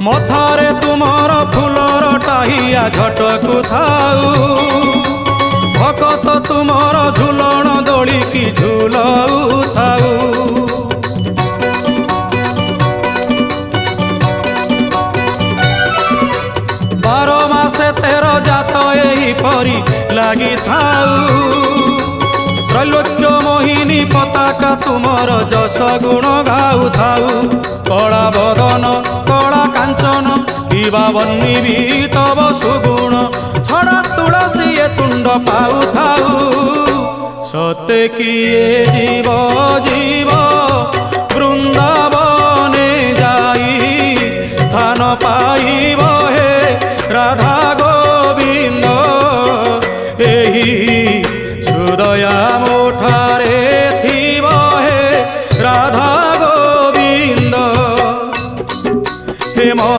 मथारे तुमर फूलर टाहिया झटकु थाऊ भकत तुमर झुलण दोड़ी की झुलऊ थाऊ। बारो मासे तेरो जात एही परी लागी थाऊ त्रैलोक्य मोहिनी पताका तुमर जस गुण गाऊ थाऊ। कला बदन कला कांचन किबा बन्नी भी तब सुगुण छड़ा तुलसी ए तुंड पाऊ थाऊ। सते किए जीव जीव वृंदावने जाई स्थान पाइब हे राधा।